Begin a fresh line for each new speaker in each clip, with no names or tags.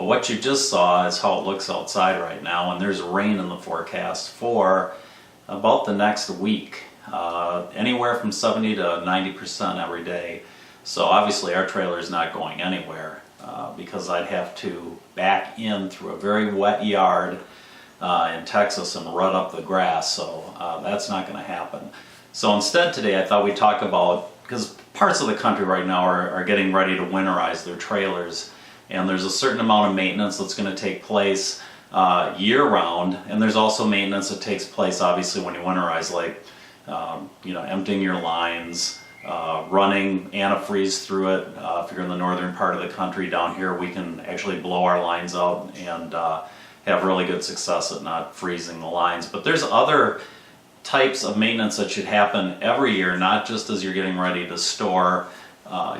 Well, what you just saw is how it looks outside right now, and there's rain in the forecast for about the next week, anywhere from 70 to 90% every day. So obviously our trailer is not going anywhere because I'd have to back in through a very wet yard in Texas and rut up the grass, so that's not going to happen. So instead today I thought we'd talk about, because parts of the country right now are getting ready to winterize their trailers, and there's a certain amount of maintenance that's going to take place year-round, and there's also maintenance that takes place obviously when you winterize, like emptying your lines, running antifreeze through it. If you're in the northern part of the country, down here we can actually blow our lines out and have really good success at not freezing the lines. But there's other types of maintenance that should happen every year, not just as you're getting ready to store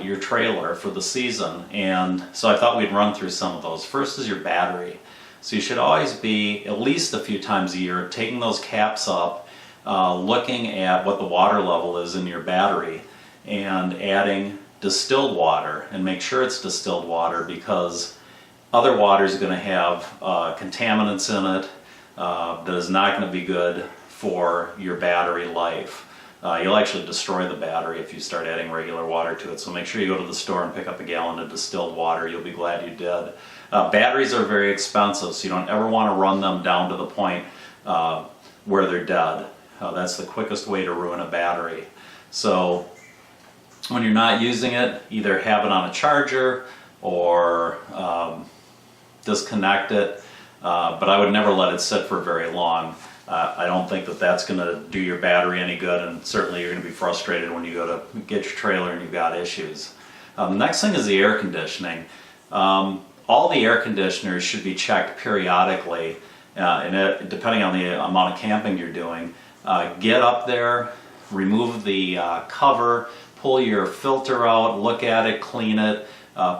your trailer for the season. And so I thought we'd run through some of those. First is your battery. So you should always be, at least a few times a year, taking those caps up, looking at what the water level is in your battery, and adding distilled water, and make sure it's distilled water, because other water is going to have contaminants in it that is not going to be good for your battery life. You'll actually destroy the battery if you start adding regular water to it. So make sure you go to the store and pick up a gallon of distilled water. You'll be glad you did. Batteries are very expensive, so you don't ever want to run them down to the point where they're dead. That's the quickest way to ruin a battery. So when you're not using it, either have it on a charger or disconnect it, but I would never let it sit for very long. I don't think that that's going to do your battery any good, and certainly you're going to be frustrated when you go to get your trailer and you've got issues. The next thing is the air conditioning. All the air conditioners should be checked periodically, and depending on the amount of camping you're doing. Get up there, remove the cover, pull your filter out, look at it, clean it,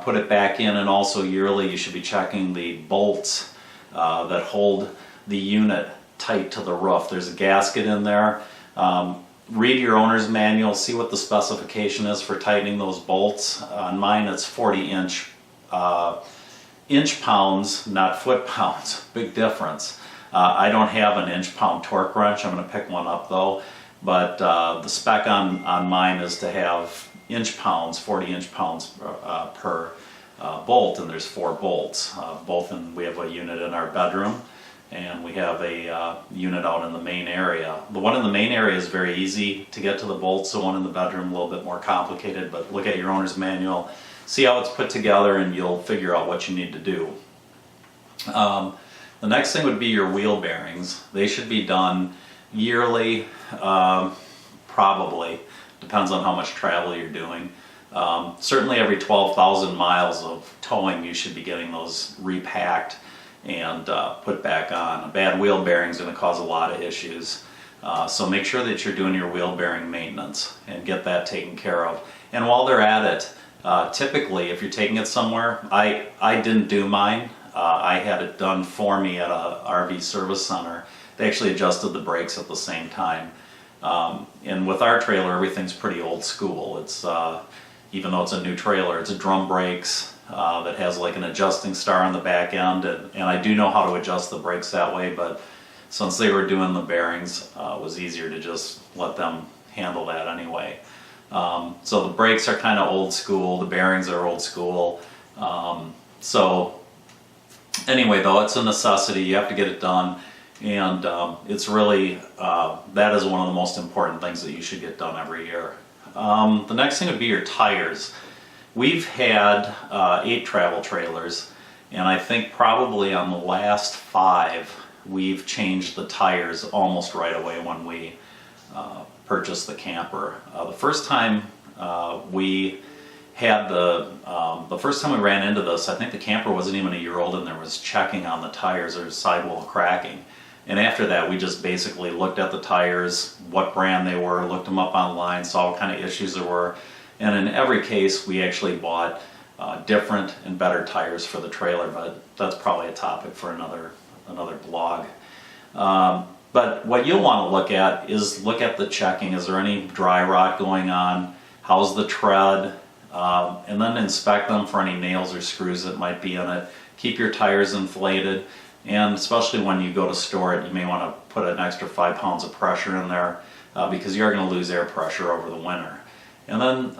put it back in, and also yearly you should be checking the bolts that hold the unit tight to the roof. There's a gasket in there. Read your owner's manual, see what the specification is for tightening those bolts. On mine it's 40 inch pounds, not foot pounds. Big difference. I don't have an inch-pound torque wrench. I'm going to pick one up though. But the spec on mine is to have inch pounds, 40 inch pounds per bolt, and there's 4 bolts. We have a unit in our bedroom, and we have a unit out in the main area. The one in the main area is very easy to get to the bolts. The one in the bedroom a little bit more complicated, but look at your owner's manual, see how it's put together, and you'll figure out what you need to do. The next thing would be your wheel bearings. They should be done yearly, probably. Depends on how much travel you're doing. Certainly every 12,000 miles of towing you should be getting those repacked and put back on. A bad wheel bearing is going to cause a lot of issues. So make sure that you're doing your wheel bearing maintenance and get that taken care of. And while they're at it, typically if you're taking it somewhere, I didn't do mine. I had it done for me at a RV service center. They actually adjusted the brakes at the same time. And with our trailer, everything's pretty old school. It's even though it's a new trailer, it's a drum brakes that has like an adjusting star on the back end, and I do know how to adjust the brakes that way, but since they were doing the bearings, it was easier to just let them handle that anyway. So the brakes are kind of old school, the bearings are old school. So anyway though, it's a necessity, you have to get it done, and it's really, that is one of the most important things that you should get done every year. The next thing would be your tires. We've had 8 travel trailers, and I think probably on the last 5 we've changed the tires almost right away when we purchased the camper. The first time we ran into this, I think the camper wasn't even a year old, and there was checking on the tires. There was sidewall cracking. And after that, we just basically looked at the tires, what brand they were, looked them up online, saw what kind of issues there were. And in every case, we actually bought different and better tires for the trailer, but that's probably a topic for another blog. But what you'll want to look at the checking. Is there any dry rot going on? How's the tread? And then inspect them for any nails or screws that might be in it. keep your tires inflated, and especially when you go to store it, you may want to put an extra 5 pounds of pressure in there because you're going to lose air pressure over the winter. And then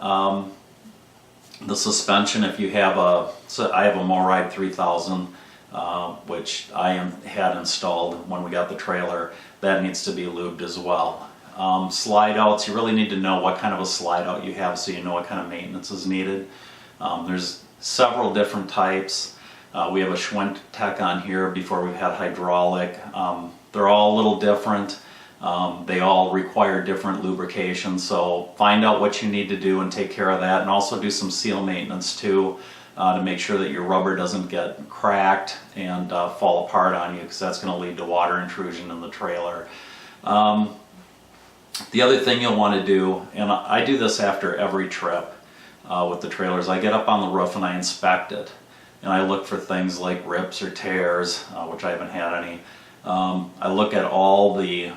the suspension, if you have I have a MoRide 3000, which I had installed when we got the trailer, that needs to be lubed as well. Slide outs, you really need to know what kind of a slide out you have so you know what kind of maintenance is needed. There's several different types. We have a Schwintek on here. Before we've had hydraulic. They're all a little different. They all require different lubrication, so find out what you need to do and take care of that, and also do some seal maintenance too to make sure that your rubber doesn't get cracked and fall apart on you, because that's going to lead to water intrusion in the trailer. The other thing you'll want to do, and I do this after every trip with the trailers, I get up on the roof and I inspect it. And I look for things like rips or tears, which I haven't had any. I look at all the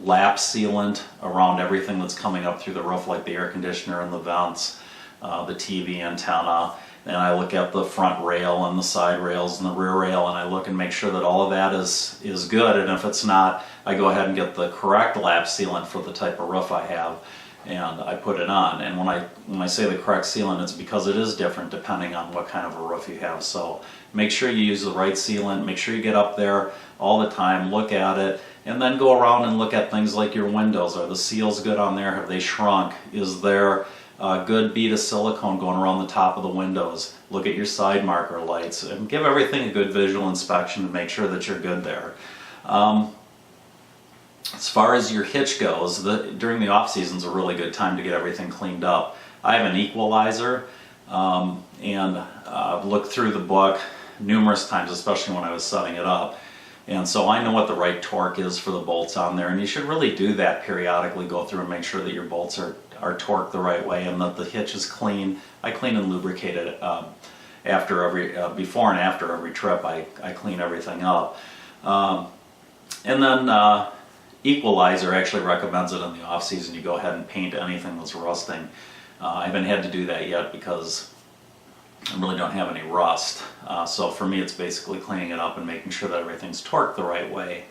lap sealant around everything that's coming up through the roof, like the air conditioner and the vents, the TV antenna. And I look at the front rail and the side rails and the rear rail, and I look and make sure that all of that is good. And if it's not, I go ahead and get the correct lap sealant for the type of roof I have, and I put it on. And when I say the correct sealant, it's because it is different depending on what kind of a roof you have. So make sure you use the right sealant. Make sure you get up there all the time, look at it, and then go around and look at things like your windows. Are the seals good on there? Have they shrunk? Is there a good bead of silicone going around the top of the windows? Look at your side marker lights and give everything a good visual inspection to make sure that you're good there. As far as your hitch goes, during the off season is a really good time to get everything cleaned up. I have an equalizer, and I've looked through the book numerous times, especially when I was setting it up. And so I know what the right torque is for the bolts on there, and you should really do that periodically, go through and make sure that your bolts are torqued the right way and that the hitch is clean. I clean and lubricate it after before and after every trip. I clean everything up. And then Equalizer actually recommends it in the off season. You go ahead and paint anything that's rusting. I haven't had to do that yet because I really don't have any rust. So for me, it's basically cleaning it up and making sure that everything's torqued the right way.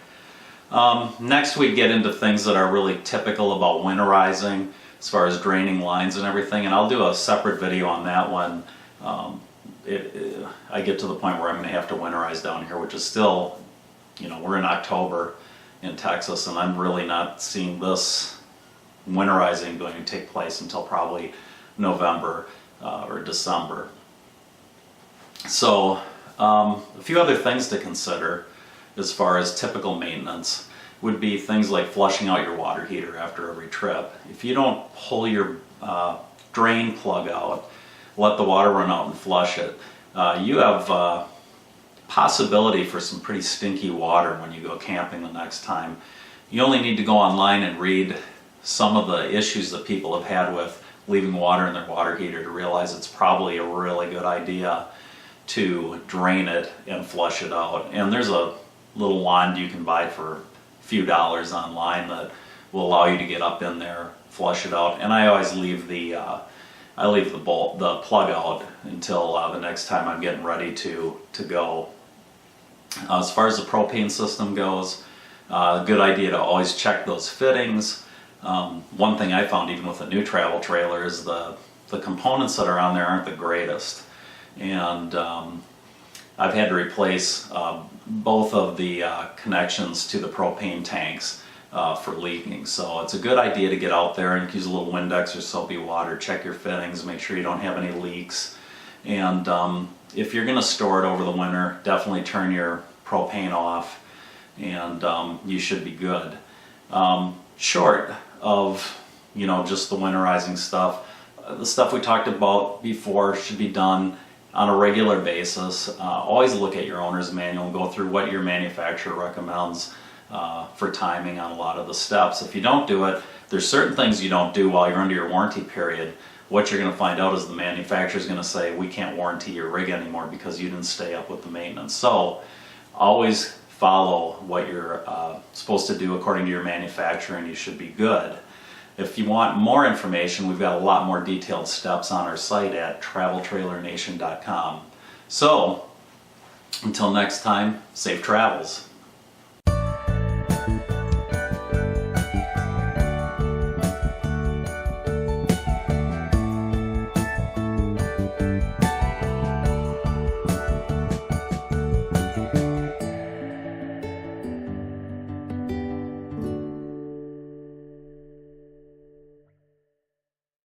Next, we get into things that are really typical about winterizing, as far as draining lines and everything, and I'll do a separate video on that when I get to the point where I'm going to have to winterize down here, which is still, we're in October in Texas, and I'm really not seeing this winterizing going to take place until probably November or December. So a few other things to consider as far as typical maintenance would be things like flushing out your water heater after every trip. If you don't pull your drain plug out, let the water run out and flush it, you have possibility for some pretty stinky water when you go camping the next time. You only need to go online and read some of the issues that people have had with leaving water in their water heater to realize it's probably a really good idea to drain it and flush it out. And there's a little wand you can buy for a few dollars online that will allow you to get up in there, flush it out. And I always leave the plug out until the next time I'm getting ready to go. As far as the propane system goes, good idea to always check those fittings. One thing I found even with a new travel trailer is the components that are on there aren't the greatest. And I've had to replace both of the connections to the propane tanks for leaking. So it's a good idea to get out there and use a little Windex or soapy water, check your fittings, make sure you don't have any leaks. And if you're going to store it over the winter, definitely turn your propane off and you should be good. Short of, just the winterizing stuff, the stuff we talked about before should be done on a regular basis. Always look at your owner's manual and go through what your manufacturer recommends for timing on a lot of the steps. If you don't do it, there's certain things you don't do while you're under your warranty period. What you're going to find out is the manufacturer is going to say, we can't warranty your rig anymore because you didn't stay up with the maintenance. So always follow what you're supposed to do according to your manufacturer and you should be good. If you want more information, we've got a lot more detailed steps on our site at traveltrailernation.com. So Until next time, safe travels.